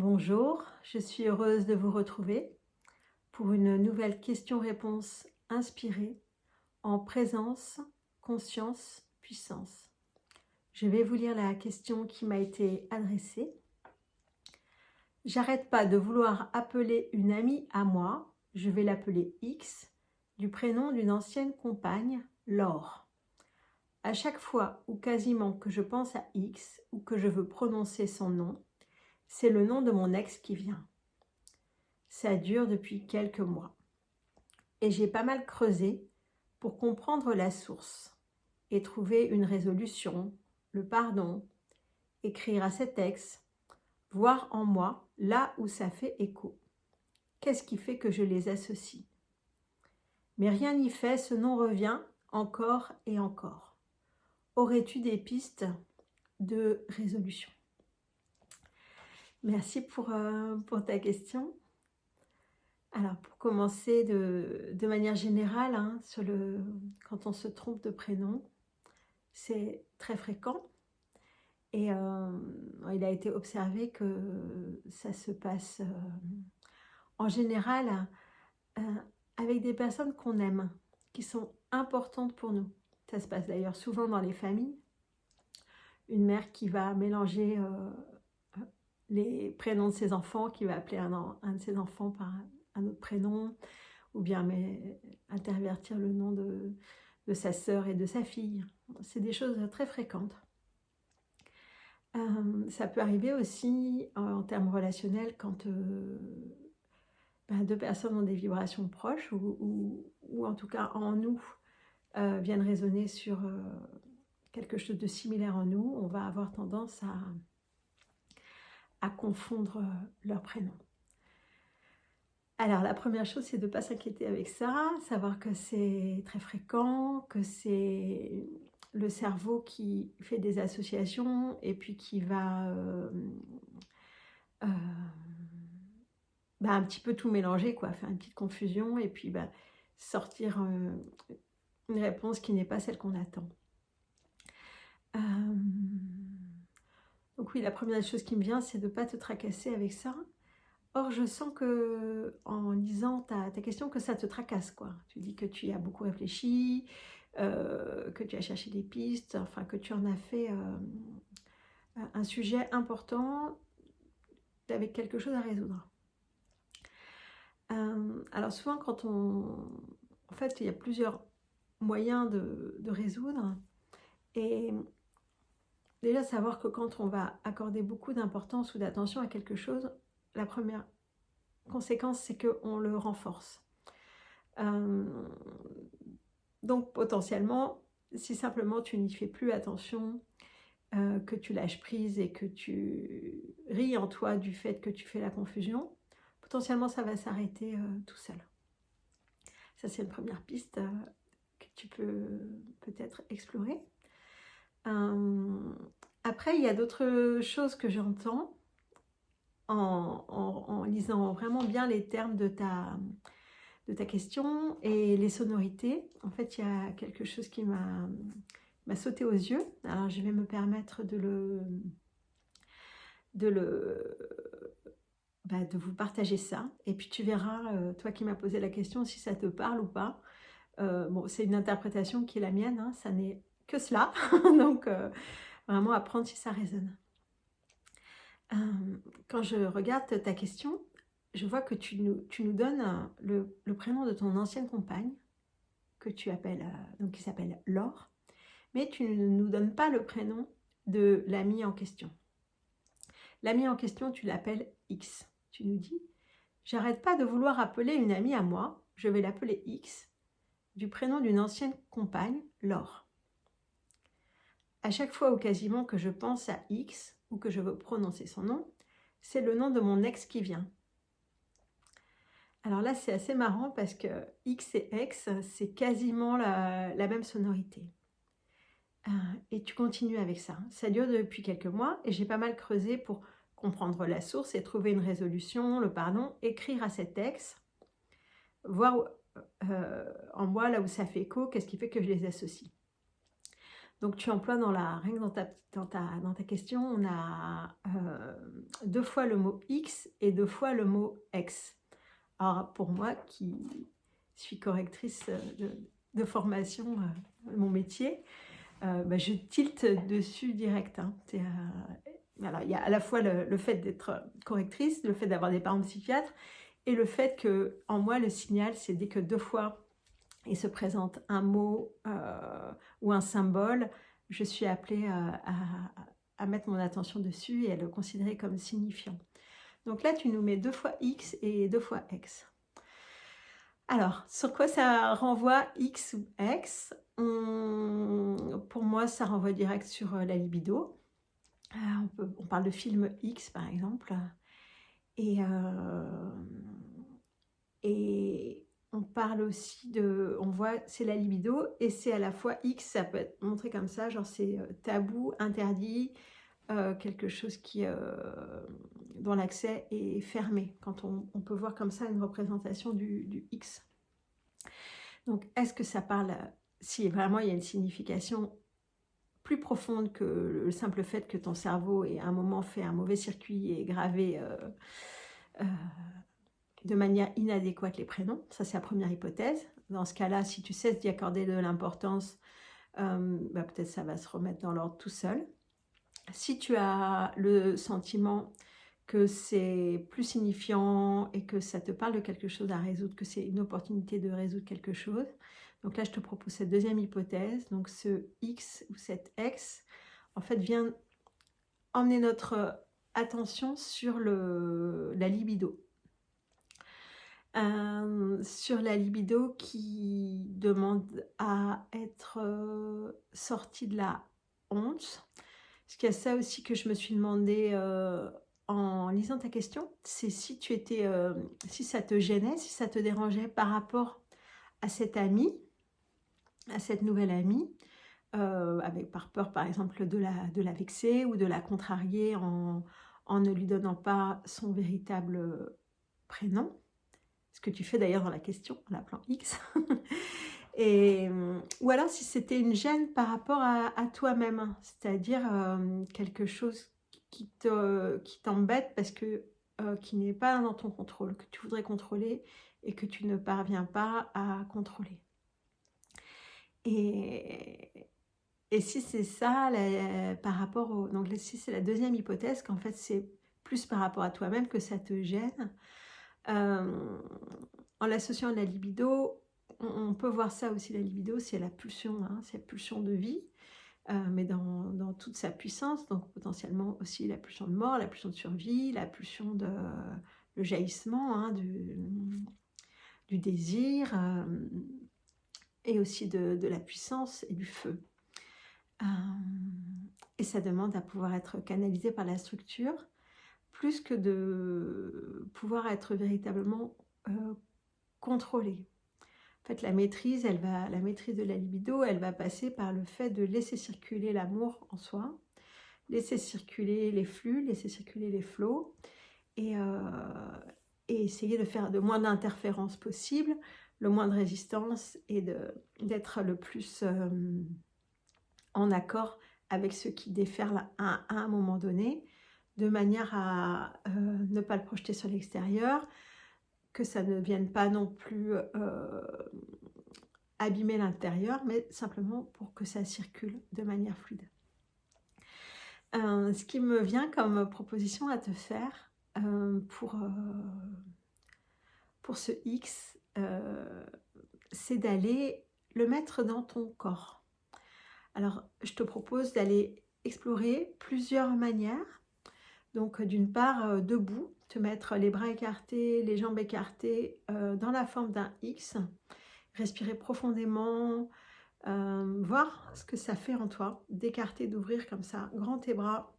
Bonjour, je suis heureuse de vous retrouver pour une nouvelle question-réponse inspirée en présence, conscience, puissance. Je vais vous lire la question qui m'a été adressée. J'arrête pas de vouloir appeler une amie à moi, je vais l'appeler X, du prénom d'une ancienne compagne, Laure. À chaque fois ou quasiment que je pense à X ou que je veux prononcer son nom, c'est le nom de mon ex qui vient. Ça dure depuis quelques mois. Et j'ai pas mal creusé pour comprendre la source et trouver une résolution, le pardon, écrire à cet ex, voir en moi là où ça fait écho. Qu'est-ce qui fait que je les associe? Mais rien n'y fait, ce nom revient encore et encore. Aurais-tu des pistes de résolution? Merci pour ta question. Alors, pour commencer de manière générale, quand on se trompe de prénom, c'est très fréquent. Et il a été observé que ça se passe en général euh, avec des personnes qu'on aime, qui sont importantes pour nous. Ça se passe d'ailleurs souvent dans les familles. Une mère qui va mélanger les prénoms de ses enfants, qui va appeler un de ses enfants par un autre prénom, ou bien intervertir le nom de sa sœur et de sa fille. C'est des choses très fréquentes. Ça peut arriver aussi en termes relationnels quand deux personnes ont des vibrations proches ou en tout cas en nous viennent résonner sur quelque chose de similaire en nous. On va avoir tendance à confondre leurs prénoms. Alors la première chose, c'est de ne pas s'inquiéter avec ça, savoir que c'est très fréquent, que c'est le cerveau qui fait des associations et puis qui va un petit peu tout mélanger, faire une petite confusion et puis sortir une réponse qui n'est pas celle qu'on attend. Donc oui, la première chose qui me vient, c'est de ne pas te tracasser avec ça. Or, je sens que en lisant ta question, que ça te tracasse, quoi. Tu dis que tu y as beaucoup réfléchi, que tu as cherché des pistes, enfin que tu en as fait un sujet important avec quelque chose à résoudre. Alors souvent, en fait, il y a plusieurs moyens de résoudre. Et déjà, savoir que quand on va accorder beaucoup d'importance ou d'attention à quelque chose, la première conséquence, c'est qu'on le renforce. Donc potentiellement, si simplement tu n'y fais plus attention, que tu lâches prise et que tu ris en toi du fait que tu fais la confusion, potentiellement ça va s'arrêter tout seul. Ça, c'est une première piste que tu peux peut-être explorer. Après, il y a d'autres choses que j'entends en lisant vraiment bien les termes de ta question et les sonorités. En fait, il y a quelque chose qui m'a sauté aux yeux. Alors, je vais me permettre de vous partager ça. Et puis, tu verras, toi qui m'as posé la question, si ça te parle ou pas. Bon, c'est une interprétation qui est la mienne, hein, ça n'est que cela. Donc, vraiment apprendre si ça résonne. Quand je regarde ta question, je vois que tu nous donnes le prénom de ton ancienne compagne, que tu appelles, donc qui s'appelle Laure, mais tu ne nous donnes pas le prénom de l'ami en question. L'ami en question, tu l'appelles X. Tu nous dis, j'arrête pas de vouloir appeler une amie à moi, je vais l'appeler X, du prénom d'une ancienne compagne, Laure. À chaque fois ou quasiment que je pense à X ou que je veux prononcer son nom, c'est le nom de mon ex qui vient. Alors là, c'est assez marrant parce que X et ex, c'est quasiment la même sonorité. Et tu continues avec ça. Ça dure depuis quelques mois et j'ai pas mal creusé pour comprendre la source et trouver une résolution, le pardon, écrire à cet ex, voir en moi là où ça fait écho, qu'est-ce qui fait que je les associe. Donc tu emploies rien que dans ta question, on a 2 fois le mot X et 2 fois le mot X. Alors pour moi qui suis correctrice de formation, mon métier, je tilte dessus direct. Hein. Voilà, il y a à la fois le fait d'être correctrice, le fait d'avoir des parents psychiatres, et le fait que en moi le signal, c'est dès que 2 fois il se présente un mot ou un symbole, je suis appelée à mettre mon attention dessus et à le considérer comme signifiant. Donc là, tu nous mets 2 fois X et 2 fois X. Alors, sur quoi ça renvoie X ou X? Pour moi, ça renvoie direct sur la libido. On parle de film X, par exemple. Et on parle aussi de... On voit, c'est la libido, et c'est à la fois X, ça peut être montré comme ça, genre c'est tabou, interdit, quelque chose qui, dont l'accès est fermé, quand on peut voir comme ça une représentation du X. Donc, est-ce que ça parle, si vraiment il y a une signification plus profonde que le simple fait que ton cerveau ait à un moment fait un mauvais circuit et gravé de manière inadéquate les prénoms? Ça, c'est la première hypothèse. Dans ce cas-là, si tu cesses d'y accorder de l'importance, peut-être ça va se remettre dans l'ordre tout seul. Si tu as le sentiment que c'est plus signifiant et que ça te parle de quelque chose à résoudre, que c'est une opportunité de résoudre quelque chose, donc là je te propose cette deuxième hypothèse. Donc ce X ou cet X en fait vient emmener notre attention sur la libido. Sur la libido qui demande à être sortie de la honte. Parce qu'il y a ça aussi que je me suis demandé en lisant ta question, c'est si tu étais, si ça te gênait, si ça te dérangeait par rapport à cette amie, à cette nouvelle amie, avec par peur par exemple de la vexer ou de la contrarier en ne lui donnant pas son véritable prénom. Ce que tu fais d'ailleurs dans la question, en l'appelant X. Ou alors si c'était une gêne par rapport à toi-même, c'est-à-dire quelque chose qui t'embête parce que qui n'est pas dans ton contrôle, que tu voudrais contrôler et que tu ne parviens pas à contrôler. Et si c'est ça, par rapport au... Donc si c'est la deuxième hypothèse, qu'en fait c'est plus par rapport à toi-même que ça te gêne, en l'associant à la libido, on peut voir ça aussi, la libido, c'est la pulsion, hein, c'est la pulsion de vie, mais dans toute sa puissance, donc potentiellement aussi la pulsion de mort, la pulsion de survie, la pulsion de le jaillissement, hein, du désir, et aussi de la puissance et du feu. Et ça demande à pouvoir être canalisé par la structure, plus que de pouvoir être véritablement contrôlé. En fait, la maîtrise de la libido, elle va passer par le fait de laisser circuler l'amour en soi, laisser circuler les flux, laisser circuler les flots, et essayer de faire le moins d'interférences possible, le moins de résistance, et d'être le plus en accord avec ce qui déferle à un moment donné, de manière à ne pas le projeter sur l'extérieur, que ça ne vienne pas non plus abîmer l'intérieur, mais simplement pour que ça circule de manière fluide. Ce qui me vient comme proposition à te faire pour ce X, c'est d'aller le mettre dans ton corps. Alors, je te propose d'aller explorer plusieurs manières. Donc, d'une part, debout, te mettre les bras écartés, les jambes écartées dans la forme d'un X. Respirer profondément, voir ce que ça fait en toi, d'écarter, d'ouvrir comme ça, grand tes bras,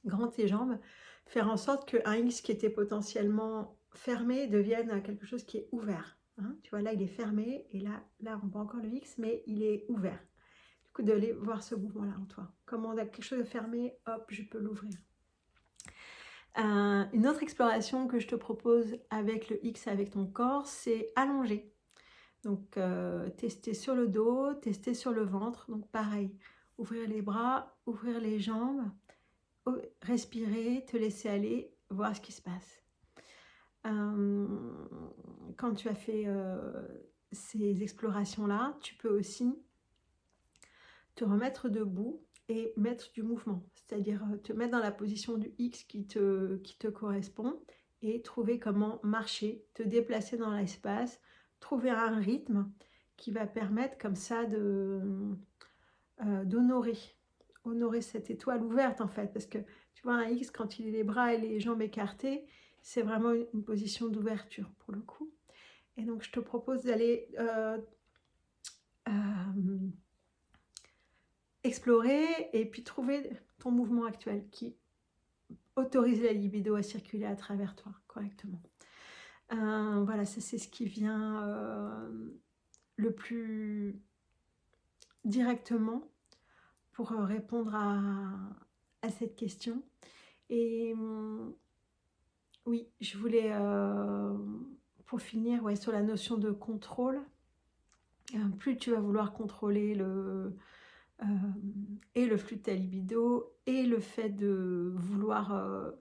grand tes jambes, faire en sorte qu'un X qui était potentiellement fermé devienne quelque chose qui est ouvert. Hein, tu vois, là, il est fermé, et là, on voit encore le X, mais il est ouvert. Du coup, d'aller voir ce mouvement-là en toi. Comment on a quelque chose de fermé, hop, je peux l'ouvrir. Une autre exploration que je te propose avec le X, avec ton corps, c'est allonger. Donc, tester sur le dos, tester sur le ventre. Donc, pareil, ouvrir les bras, ouvrir les jambes, respirer, te laisser aller, voir ce qui se passe. Quand tu as fait ces explorations-là, tu peux aussi te remettre debout et mettre du mouvement, c'est-à-dire te mettre dans la position du X qui te correspond et trouver comment marcher, te déplacer dans l'espace, trouver un rythme qui va permettre comme ça d'honorer cette étoile ouverte en fait, parce que tu vois un X quand il a les bras et les jambes écartées, c'est vraiment une position d'ouverture pour le coup. Et donc je te propose d'aller explorer et puis trouver ton mouvement actuel qui autorise la libido à circuler à travers toi correctement. Voilà, ça c'est ce qui vient le plus directement pour répondre à cette question. Et oui, je voulais, pour finir, ouais, sur la notion de contrôle, plus tu vas vouloir contrôler et le flux de ta libido et le fait de vouloir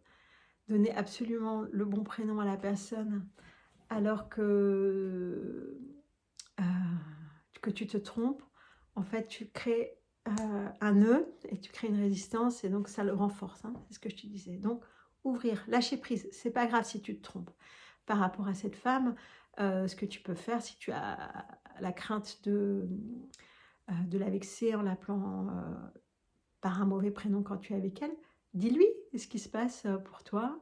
donner absolument le bon prénom à la personne alors que tu te trompes, en fait tu crées un nœud et tu crées une résistance et donc ça le renforce, hein, c'est ce que je te disais. Donc ouvrir, lâcher prise, c'est pas grave si tu te trompes. Par rapport à cette femme, ce que tu peux faire si tu as la crainte de la vexer en l'appelant par un mauvais prénom quand tu es avec elle, dis-lui ce qui se passe pour toi,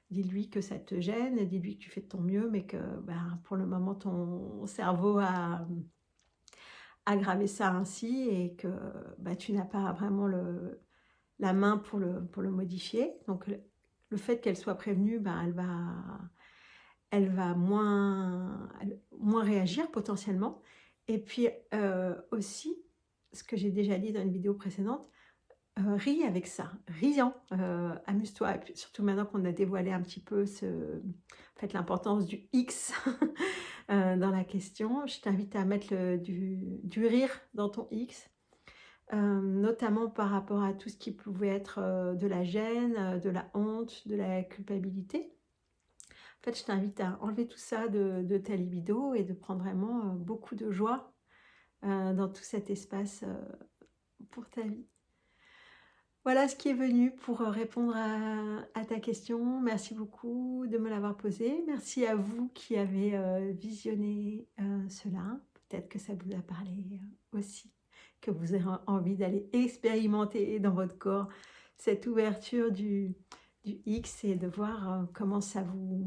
dis-lui que ça te gêne, dis-lui que tu fais de ton mieux, mais que pour le moment ton cerveau a gravé ça ainsi et que tu n'as pas vraiment la main pour le modifier. Donc le fait qu'elle soit prévenue, elle va moins réagir potentiellement. Et puis aussi, ce que j'ai déjà dit dans une vidéo précédente, ris avec ça, riant, amuse-toi. Et puis surtout maintenant qu'on a dévoilé un petit peu l'importance du X dans la question, je t'invite à mettre du rire dans ton X, notamment par rapport à tout ce qui pouvait être de la gêne, de la honte, de la culpabilité. En fait, je t'invite à enlever tout ça de ta libido et de prendre vraiment beaucoup de joie dans tout cet espace pour ta vie. Voilà ce qui est venu pour répondre à ta question. Merci beaucoup de me l'avoir posée. Merci à vous qui avez visionné cela. Peut-être que ça vous a parlé aussi, que vous avez envie d'aller expérimenter dans votre corps cette ouverture du X et de voir comment ça vous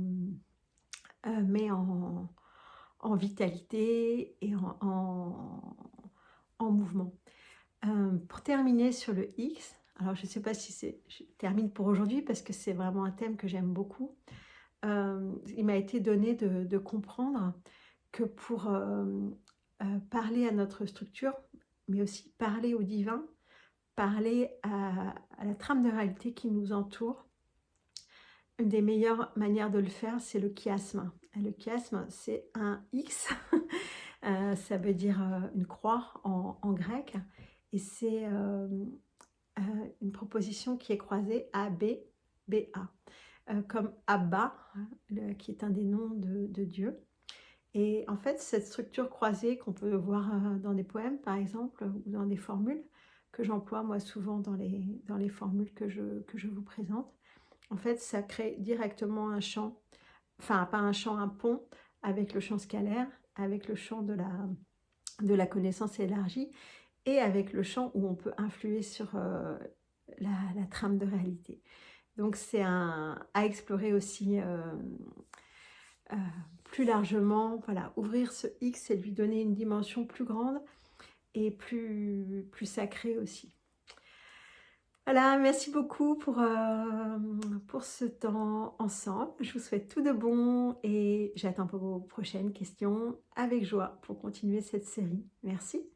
met en vitalité et en mouvement. Pour terminer sur le X, alors je ne sais pas si je termine pour aujourd'hui parce que c'est vraiment un thème que j'aime beaucoup. Il m'a été donné de comprendre que pour parler à notre structure, mais aussi parler au divin, parler à la trame de réalité qui nous entoure, une des meilleures manières de le faire, c'est le chiasme. Le chiasme, c'est un X, ça veut dire une croix en grec, et c'est une proposition qui est croisée AB, BA, comme Abba, qui est un des noms de Dieu. Et en fait, cette structure croisée qu'on peut voir dans des poèmes, par exemple, ou dans des formules, que j'emploie moi souvent dans les formules que je vous présente, en fait, ça crée directement un champ, enfin pas un champ, un pont avec le champ scalaire, avec le champ de la connaissance élargie et avec le champ où on peut influer sur la trame de réalité. Donc c'est à explorer aussi plus largement, voilà, ouvrir ce X et lui donner une dimension plus grande et plus sacrée aussi. Voilà, merci beaucoup pour ce temps ensemble. Je vous souhaite tout de bon et j'attends vos prochaines questions avec joie pour continuer cette série. Merci.